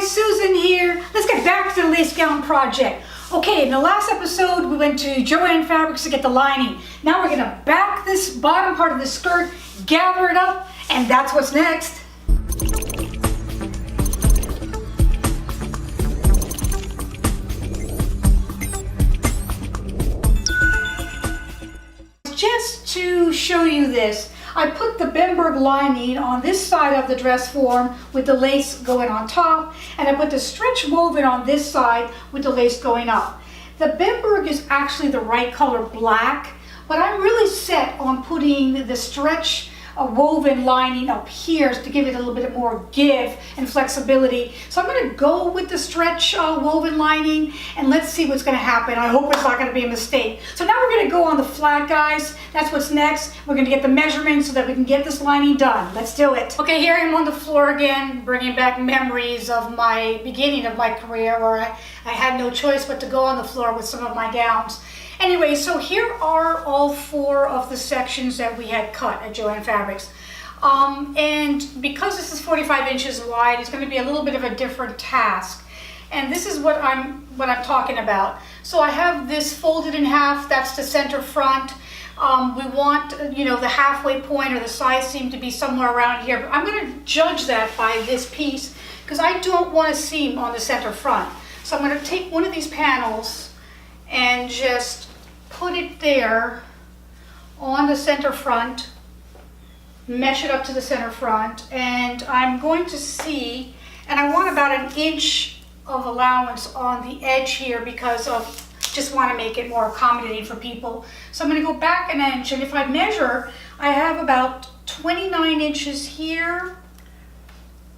guys, Susan here. Let's get back to the lace gown project. Okay, in the last episode we went to Joann Fabrics to get the lining. Now we're gonna back this bottom part of the skirt, gather it up, and that's what's next. Just to show you this, I put the Bemberg lining on this side of the dress form with the lace going on top, and I put the stretch woven on this side with the lace going up. The Bemberg is actually the right color black, but I'm really set on putting the stretch woven lining up here to give it a little bit more give and flexibility. So I'm going to go with the stretch woven lining, and let's see what's going to happen. I hope it's not going to be a mistake. So now we're going to go on the flat, guys. That's what's next. We're going to get the measurements so that we can get this lining done. Let's do it. Okay, here I am on the floor again, bringing back memories of my beginning of my career, where I had no choice but to go on the floor with some of my gowns. Anyway, so here are all 4 of the sections that we had cut at Joann Fabrics. And because this is 45 inches wide, it's going to be a little bit of a different task. And this is what I'm talking about. So I have this folded in half, that's the center front. We want, you know, the halfway point or the side seam to be somewhere around here. But I'm going to judge that by this piece because I don't want a seam on the center front. So I'm going to take one of these panels and just put it there on the center front, mesh it up to the center front, and I'm going to see, and I want about 1 inch of allowance on the edge here because of, just want to make it more accommodating for people. So I'm going to go back 1 inch, and if I measure, I have about 29 inches here,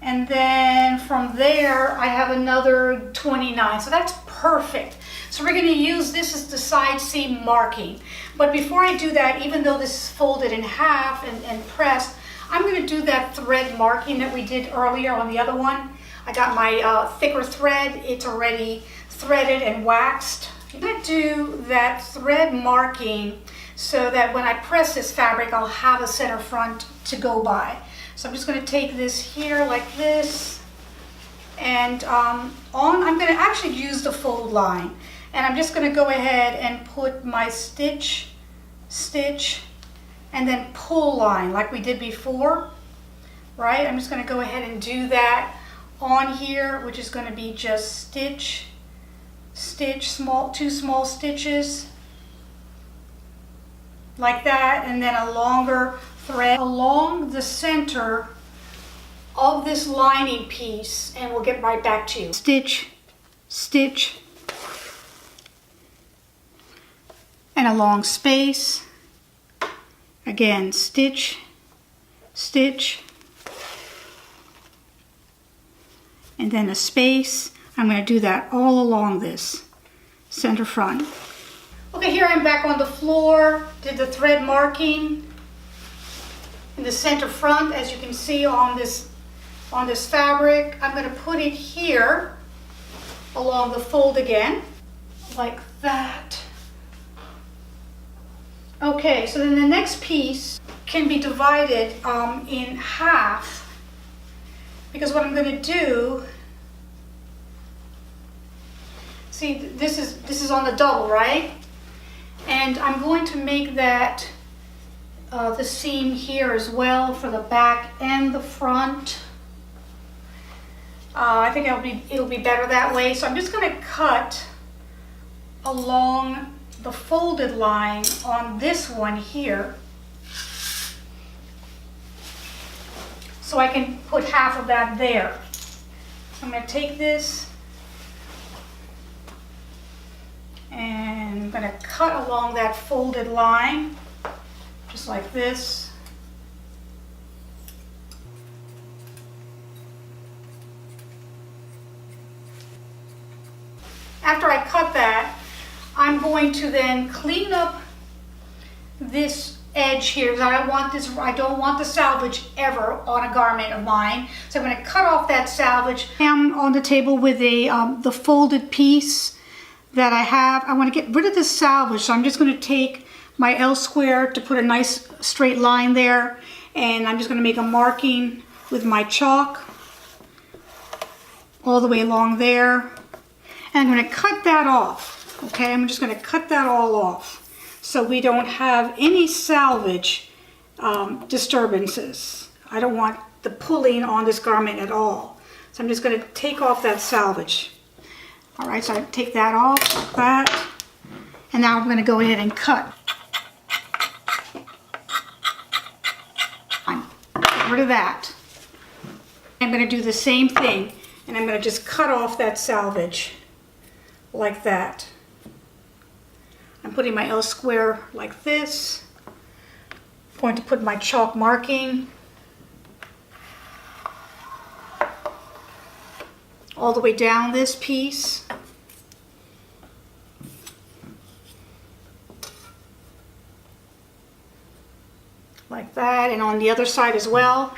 and then from there I have another 29, so that's perfect. So we're going to use this as the side seam marking. But before I do that, even though this is folded in half and pressed, I'm going to do that thread marking that we did earlier on the other one. I got my thicker thread. It's already threaded and waxed. I'm going to do that thread marking so that when I press this fabric, I'll have a center front to go by. So I'm just going to take this here like this, and I'm going to actually use the fold line. And I'm just going to go ahead and put my stitch, stitch, and then pull line like we did before, right? I'm just going to go ahead and do that on here, which is going to be just stitch, stitch, 2 small stitches, like that, and then a longer thread along the center of this lining piece, and we'll get right back to you. Stitch, stitch, and a long space, again stitch, stitch, and then a space. I'm going to do that all along this center front. Okay, here I'm back on the floor, did the thread marking in the center front, as you can see on this fabric. I'm going to put it here along the fold again, like that. Okay, so then the next piece can be divided in half, because what I'm going to do, see, this is on the double, right? And I'm going to make that the seam here as well for the back and the front. I think it'll be better that way. So I'm just going to cut along the folded line on this one here, so I can put half of that there. So I'm going to take this and I'm going to cut along that folded line just like this. After I cut that, I'm going to then clean up this edge here because I don't want the salvage ever on a garment of mine. So I'm going to cut off that salvage. I'm on the table with the folded piece that I have. I want to get rid of this salvage, so I'm just going to take my L square to put a nice straight line there, and I'm just going to make a marking with my chalk all the way along there. And I'm going to cut that off, okay? I'm just going to cut that all off so we don't have any salvage disturbances. I don't want the pulling on this garment at all. So I'm just going to take off that salvage. All right, so I take that off like that. And now I'm going to go ahead and cut. Get rid of that. I'm going to do the same thing, and I'm going to just cut off that salvage like that. I'm putting my L square like this. I'm going to put my chalk marking all the way down this piece. Like that, and on the other side as well.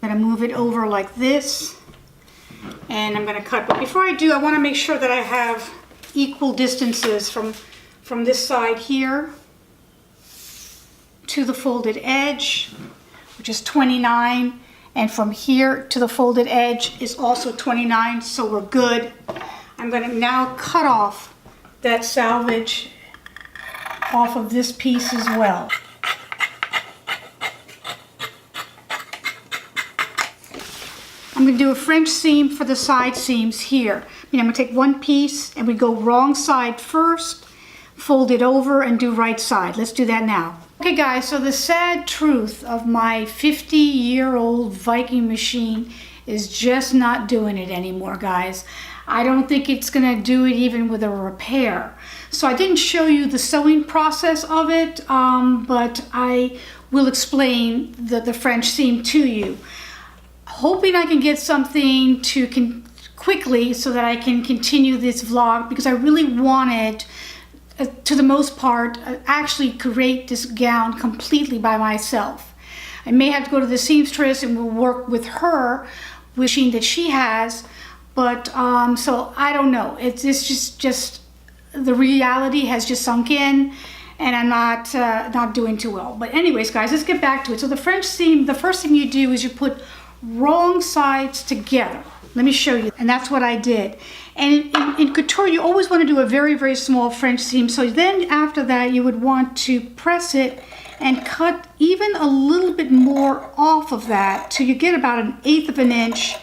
I'm going to move it over like this, and I'm going to cut. But before I do, I want to make sure that I have equal distances from this side here to the folded edge, which is 29, and from here to the folded edge is also 29, so we're good. I'm going to now cut off that salvage off of this piece as well. I'm going to do a French seam for the side seams here. I'm going to take one piece and we go wrong side first, fold it over and do right side. Let's do that now. Okay guys, so the sad truth of my 50-year-old Viking machine is just not doing it anymore, guys. I don't think it's going to do it even with a repair. So I didn't show you the sewing process of it, but I will explain the French seam to you. Hoping I can get something to quickly so that I can continue this vlog, because I really wanted, to the most part, actually create this gown completely by myself. I may have to go to the seamstress and we'll work with her, wishing that she has, but so I don't know. It's just the reality has just sunk in, and I'm not doing too well. But anyways, guys, let's get back to it. So the French seam, the first thing you do is you put wrong sides together. Let me show you, and that's what I did. And in couture, you always want to do a very, very small French seam. So then after that, you would want to press it and cut even a little bit more off of that till you get about 1/8 of an inch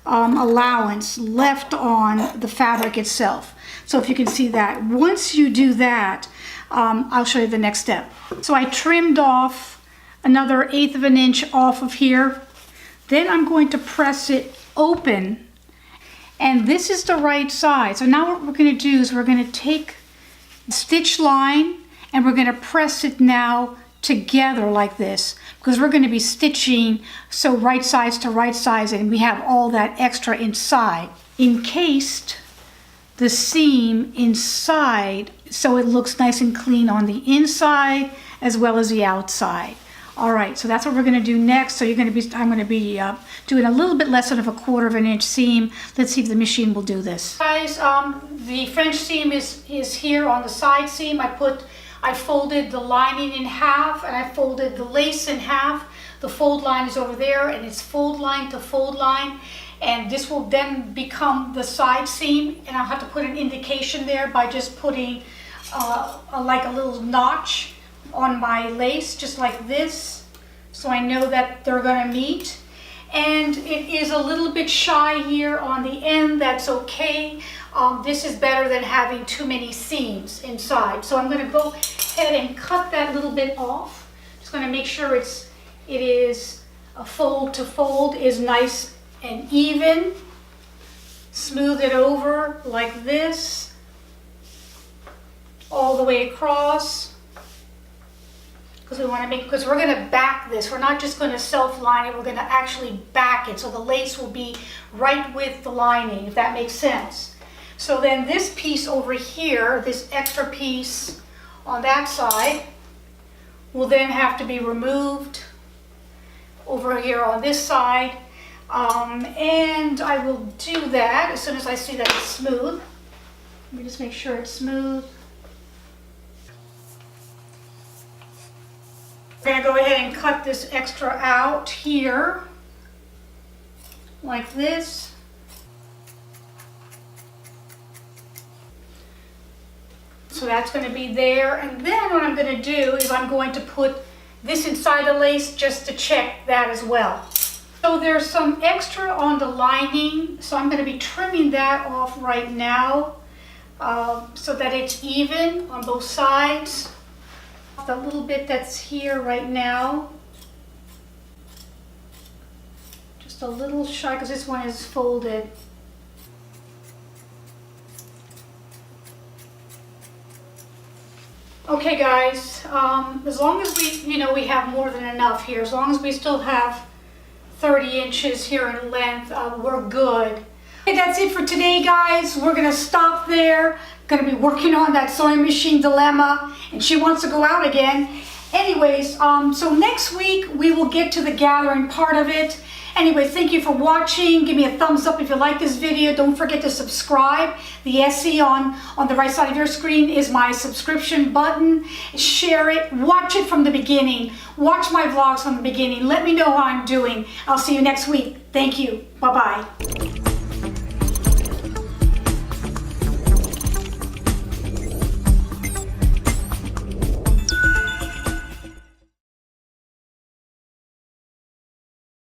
allowance left on the fabric itself. So if you can see that, once you do that, I'll show you the next step. So I trimmed off another 1/8 of an inch off of here. Then I'm going to press it open, and this is the right side. So now what we're going to do is we're going to take the stitch line and we're going to press it now together like this, because we're going to be stitching so right sides to right sides, and we have all that extra inside. Encased the seam inside so it looks nice and clean on the inside as well as the outside. All right, so that's what we're going to do next. So I'm going to be doing a little bit less than of 1/4 of an inch seam. Let's see if the machine will do this. Guys, the French seam is here on the side seam. I folded the lining in half, and I folded the lace in half. The fold line is over there, and it's fold line to fold line. And this will then become the side seam, and I'll have to put an indication there by just putting like a little notch on my lace, just like this, so I know that they're going to meet. And it is a little bit shy here on the end. That's okay. This is better than having too many seams inside. So I'm going to go ahead and cut that little bit off. Just going to make sure it is a fold to fold is nice and even. Smooth it over like this all the way across. Because we're going to back this. We're not just going to self-line it, we're going to actually back it. So the lace will be right with the lining, if that makes sense. So then this piece over here, this extra piece on that side, will then have to be removed over here on this side. And I will do that as soon as I see that it's smooth. Let me just make sure it's smooth. I'm going to go ahead and cut this extra out here, like this. So that's going to be there. And then what I'm going to do is I'm going to put this inside the lace just to check that as well. So there's some extra on the lining, so I'm going to be trimming that off right now so that it's even on both sides. The little bit that's here right now, just a little shy because this one is folded. Okay guys, as long as we have more than enough here, as long as we still have 30 inches here in length, we're good. Okay, that's it for today guys. We're gonna stop there. Gonna be working on that sewing machine dilemma, and she wants to go out again. Anyways, so next week we will get to the gathering part of it. Anyway, thank you for watching. Give me a thumbs up if you like this video. Don't forget to subscribe. The SE on the right side of your screen is my subscription button. Share it. Watch it from the beginning. Watch my vlogs from the beginning. Let me know how I'm doing. I'll see you next week. Thank you. Bye-bye.